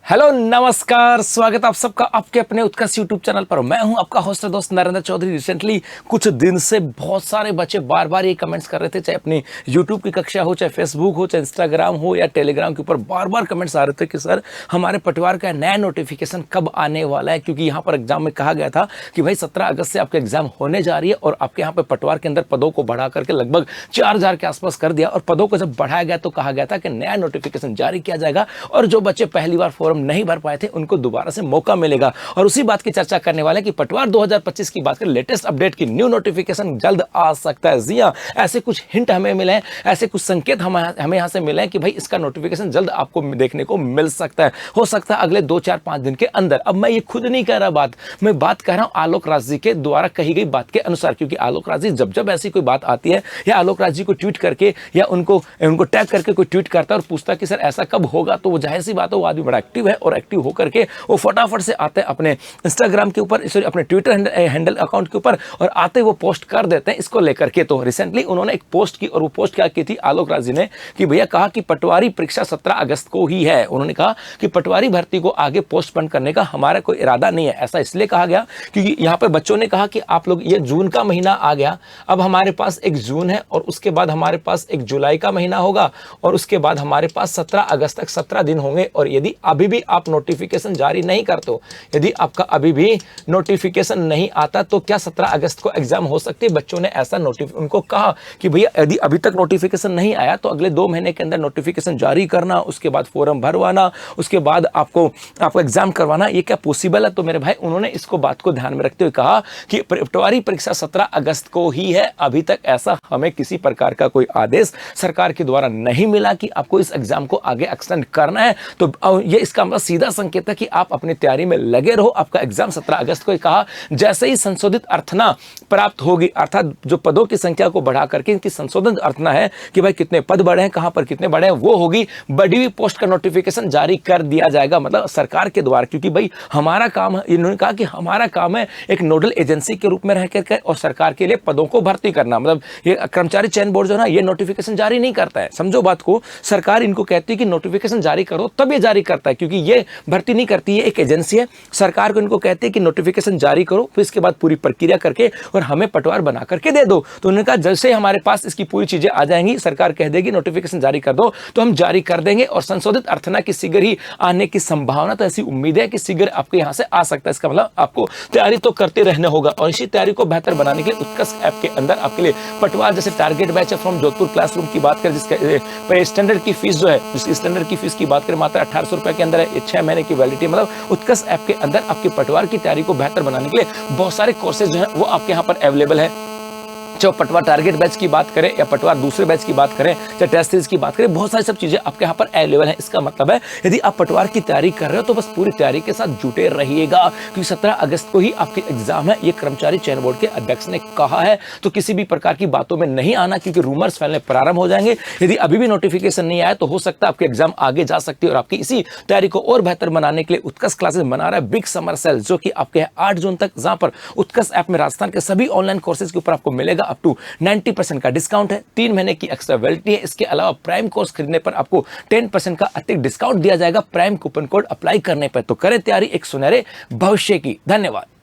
Hello नमस्कार, स्वागत आप सबका आपके अपने उत्कर्ष यूट्यूब चैनल पर। मैं हूं आपका होस्ट दोस्त नरेंद्र चौधरी। रिसेंटली कुछ दिन से बहुत सारे बच्चे बार बार ये कमेंट्स कर रहे थे, चाहे अपनी यूट्यूब की कक्षा हो, चाहे फेसबुक हो, चाहे इंस्टाग्राम हो या टेलीग्राम के ऊपर बार बार कमेंट्स आ रहे थे कि सर हमारे पटवार का नया नोटिफिकेशन कब आने वाला है। क्योंकि यहाँ पर एग्जाम में कहा गया था कि भाई 17 अगस्त से आपके एग्जाम होने जा रही है और आपके यहाँ पर पटवार के अंदर पदों को बढ़ा करके लगभग 4000 के आसपास कर दिया। और पदों को जब बढ़ाया गया तो कहा गया था कि नया नोटिफिकेशन जारी किया जाएगा और जो बच्चे पहली बार फॉर्म नहीं भर पाए थे उनको दोबारा से मौका मिलेगा। और उसी बात की चर्चा करने वाले कि पटवार 2025 की बात करें, लेटेस्ट अपडेट की न्यू नोटिफिकेशन जल्द आ सकता है। जी हां, ऐसे कुछ हिंट हमें मिले हैं, ऐसे कुछ संकेत हमें यहां से मिले हैं कि भाई इसका नोटिफिकेशन जल्द आपको देखने को मिल सकता है। हो सकता है अगले 2, 4, 5 दिन के अंदर। अब मैं ये खुद नहीं कह रहा बात, मैं बात कर रहा हूं आलोक राज जी के द्वारा कही गई बात के अनुसार। क्योंकि आलोक राज जी जब ऐसी कोई बात आती है या आलोक राज जी को ट्वीट करके या उनको टैग करके कोई ट्वीट करता है और पूछता है कि सर ऐसा कब होगा, तो वो जाहिर सी बात है वो आदमी बड़ा एक्टिव है और एक्टिव होकर के वो फटाफट से आते हैं अपने इंस्टाग्राम के ऊपर, सॉरी अपने ट्विटर हैंडल अकाउंट के ऊपर, और आते वो पोस्ट कर देते हैं इसको लेकर के। तो रिसेंटली उन्होंने एक पोस्ट की और वो पोस्ट क्या की थी आलोक राज जी ने कि भैया कहा कि पटवारी परीक्षा 17 अगस्त को ही है। उन्होंने कहा कि पटवारी भर्ती को आगे पोस्टपोन करने का हमारा कोई इरादा नहीं है। ऐसा इसलिए कहा गया क्योंकि यहाँ पर बच्चों ने कहा कि आप लोग, ये जून का महीना आ गया, अब हमारे पास एक जून है और उसके बाद हमारे पास एक जुलाई का महीना होगा और उसके बाद हमारे पास 17 अगस्त तक 17 दिन होंगे। और यदि अभी भी आप नोटिफिकेशन जारी नहीं करते हो, यदि आपका अभी भी नोटिफिकेशन नहीं आता तो क्या 17 अगस्त को एग्जाम हो सकती है। बच्चों ने ऐसा उनको कहा कि भैया यदि अभी तक नोटिफिकेशन नहीं आया तो अगले 2 महीने के अंदर नोटिफिकेशन जारी करना, उसके बाद फॉर्म भरवाना, उसके बाद आपको एग्जाम करवाना, ये क्या पॉसिबल है। तो मेरे भाई उन्होंने इसको बात को ध्यान में रखते हुए कहा कि पटवारी परीक्षा 17 अगस्त को ही है। अभी तक ऐसा हमें किसी प्रकार का कोई आदेश सरकार के द्वारा नहीं मिला कि आपको इस एग्जाम को आगे एक्सटेंड करना है। तो ये इसका मतलब सीधा संकेत है कि आप अपनी तैयारी में लगे रहो। आपका एग्जाम 17 अगस्त को ही कहा, जैसे ही संशोधित अर्थना प्राप्त होगी, अर्थात जो पदों की संख्या को बढ़ा करके इनकी संशोधित अर्थना है कि भाई कितने पद बढ़े हैं, कहां पर कितने बढ़े हैं, वो होगी, बढ़ी हुई पोस्ट का नोटिफिकेशन जारी कर दिया जाएगा, मतलब सरकार के द्वारा। क्योंकि भाई हमारा काम है, इन्होंने कहा कि हमारा काम है एक नोडल एजेंसी के रूप में रह करके और सरकार के लिए पदों को भर्ती करना। मतलब ये कर्मचारी चयन बोर्ड जो है ना, ये नोटिफिकेशन जारी नहीं करता है, समझो बात को। सरकार इनको कहती है कि नोटिफिकेशन जारी करो, तब ये जारी करता है, क्योंकि ये भर्ती नहीं करती है, एक एजेंसी है। सरकार को इनको कहते हैं कि नोटिफिकेशन जारी करो, फिर इसके बाद पूरी प्रक्रिया करके और हमें पटवार बना करके दे दो। तो उन्होंने कहा जैसे हमारे पास इसकी पूरी चीजें आ जाएंगी, सरकार कह देगी नोटिफिकेशन जारी कर दो, तो हम जारी कर देंगे। और संशोधित अर्थना की शीघ्र ही आने की संभावना, तो ऐसी उम्मीद है कि शीघ्र आपके यहां से आ सकता है। इसका मतलब आपको तैयारी तो करते रहना होगा। और इसी तैयारी को बेहतर बनाने के लिए उत्कर्ष ऐप के अंदर आपके लिए पटवार जैसे टारगेट बैच है फ्रॉम जोधपुर क्लासरूम की बात करें, जिसका स्टैंडर्ड की फीस जो है, जिसकी स्टैंडर्ड की फीस की बात करें मात्र 1800 रुपए के अंदर है। 6 महीने की वैलिडिटी, मतलब उत्कर्ष ऐप के अंदर आपके पटवार की तैयारी को बेहतर बनाने के लिए बहुत सारे कोर्सेज जो हैं वो आपके यहाँ पर अवेलेबल है। चाहे पटवार टारगेट बैच की बात करें या पटवार दूसरे बैच की बात करें, चाहे टेस्ट सीरीज की बात करें, बहुत सारी सब चीजें आपके यहाँ पर अवेलेबल है। इसका मतलब है यदि आप पटवार की तैयारी कर रहे हो तो बस पूरी तैयारी के साथ जुटे रहिएगा, क्योंकि 17 अगस्त को ही आपके एग्जाम है, ये कर्मचारी चयन बोर्ड के अध्यक्ष ने कहा है। तो किसी भी प्रकार की बातों में नहीं आना, क्योंकि रूमर्स फैलने प्रारंभ हो जाएंगे। यदि अभी भी नोटिफिकेशन नहीं आया तो हो सकता है आपके एग्जाम आगे जा सकती है। और आपकी इसी तैयारी को और बेहतर बनाने के लिए उत्कर्ष क्लासेस बना रहा है बिग समर सेल, जो कि आपके 8 जून तक, जहां पर उत्कर्ष ऐप में राजस्थान के सभी ऑनलाइन कोर्सेज के ऊपर आपको मिलेगा अप टू 90% का डिस्काउंट है। 3 महीने की एक्स्ट्रा वैलिडिटी है। इसके अलावा प्राइम कोर्स खरीदने पर आपको 10% का अतिरिक्त डिस्काउंट दिया जाएगा प्राइम कूपन कोड अप्लाई करने पर। तो करें तैयारी एक सुनहरे भविष्य की। धन्यवाद।